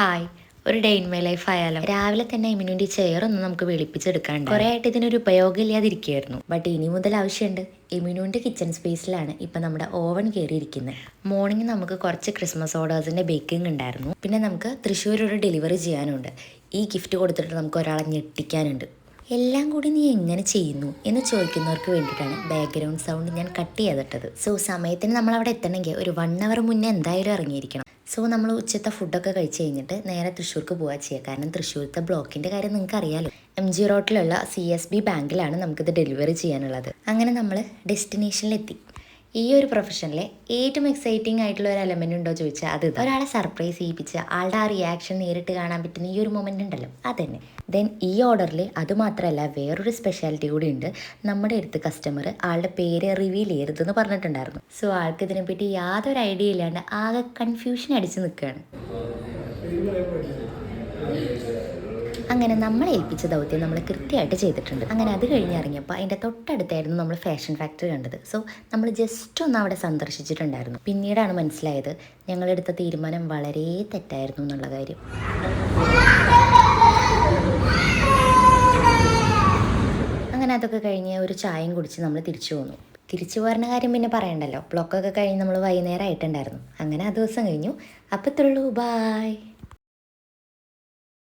Hi, ഒരു day in my life ആയാലോ. രാവിലെ തന്നെ ഇമ്യൂണിറ്റി ചെയറൊന്നും നമുക്ക് വെളുപ്പിച്ചെടുക്കാണ്ട് കുറേ ആയിട്ട് ഇതിനൊരു ഉപയോഗമില്ലാതിരിക്കുകയായിരുന്നു. ബട്ട് ഇനി മുതൽ ആവശ്യമുണ്ട്. ഇമ്യൂണിൻ്റെ കിച്ചൺ സ്പേസിലാണ് ഇപ്പം നമ്മുടെ ഓവൻ കയറിയിരിക്കുന്നത്. മോർണിംഗ് നമുക്ക് കുറച്ച് ക്രിസ്മസ് ഓർഡേഴ്സിൻ്റെ ബേക്കിംഗ് ഉണ്ടായിരുന്നു. പിന്നെ നമുക്ക് തൃശ്ശൂർ ഒരു ഡെലിവറി ചെയ്യാനുണ്ട്. ഈ ഗിഫ്റ്റ് കൊടുത്തിട്ട് നമുക്ക് ഒരാളെ ഞെട്ടിക്കാനുണ്ട്. എല്ലാം കൂടി നീ എങ്ങനെ ചെയ്യുന്നു എന്ന് ചോദിക്കുന്നവർക്ക് വേണ്ടിയിട്ടാണ് ബാക്ക്ഗ്രൗണ്ട് സൗണ്ട് ഞാൻ കട്ട് ചെയ്തിട്ടത്. സോ സമയത്തിന് നമ്മൾ അവിടെ എത്തണമെങ്കിൽ ഒരു 1 hour മുന്നേ എന്തായാലും ഇറങ്ങിയിരിക്കണം. സോ നമ്മൾ ഉച്ചത്തെ ഫുഡൊക്കെ കഴിച്ച് കഴിഞ്ഞിട്ട് നേരെ തൃശ്ശൂർക്ക് പോവുക ചെയ്യുക. കാരണം തൃശ്ശൂരത്തെ ബ്ലോക്കിൻ്റെ കാര്യം നിങ്ങൾക്ക് അറിയാമല്ലോ. MG റോഡിലുള്ള CSB ബാങ്കിലാണ് നമുക്കിത് ഡെലിവറി ചെയ്യാനുള്ളത്. അങ്ങനെ നമ്മൾ ഡെസ്റ്റിനേഷനിലെത്തി. ഈ ഒരു പ്രൊഫഷനിലെ ഏറ്റവും എക്സൈറ്റിംഗ് ആയിട്ടുള്ള ഒരു എലമെന്റ് ഉണ്ടോ ചോദിച്ചാൽ അത് ഒരാളെ സർപ്രൈസ് ചെയ്യിപ്പിച്ച് ആളുടെ ആ റിയാക്ഷൻ നേരിട്ട് കാണാൻ പറ്റുന്ന ഈ ഒരു മൊമെന്റ് ഉണ്ടല്ലോ, അതന്നെ. ദെൻ ഈ ഓർഡറിൽ അതുമാത്രമല്ല വേറൊരു സ്പെഷ്യാലിറ്റി കൂടി ഉണ്ട്. നമ്മുടെ അടുത്ത് കസ്റ്റമർ ആളുടെ പേര് റിവീൽ ചെയ്യരുതെന്ന് പറഞ്ഞിട്ടുണ്ടായിരുന്നു. സോ ആൾക്ക് ഇതിനെപ്പറ്റി യാതൊരു ഐഡിയ ഇല്ലാണ്ട് ആകെ കൺഫ്യൂഷൻ അടിച്ച് നിൽക്കുകയാണ്. അങ്ങനെ നമ്മളെ ഏൽപ്പിച്ച ദൗത്യം നമ്മൾ കൃത്യമായിട്ട് ചെയ്തിട്ടുണ്ട്. അങ്ങനെ അത് കഴിഞ്ഞിറങ്ങിയപ്പോൾ അതിൻ്റെ തൊട്ടടുത്തായിരുന്നു നമ്മൾ ഫാഷൻ ഫാക്ടറി കണ്ടത്. സോ നമ്മൾ ജസ്റ്റ് ഒന്ന് അവിടെ സന്ദർശിച്ചിട്ടുണ്ടായിരുന്നു. പിന്നീടാണ് മനസ്സിലായത് ഞങ്ങളെടുത്ത തീരുമാനം വളരെ തെറ്റായിരുന്നു എന്നുള്ള കാര്യം. അങ്ങനെ അതൊക്കെ കഴിഞ്ഞ് ഒരു ചായയും കുടിച്ച് നമ്മൾ തിരിച്ചു പോന്നു. തിരിച്ചു പോരുന്ന കാര്യം പിന്നെ പറയണ്ടല്ലോ. ബ്ലോക്കൊക്കെ കഴിഞ്ഞ് നമ്മൾ വൈകുന്നേരം ആയിട്ടുണ്ടായിരുന്നു. അങ്ങനെ ആ ദിവസം കഴിഞ്ഞു. അപ്പോൾ ഇത്രയുള്ളൂ. ബായ്.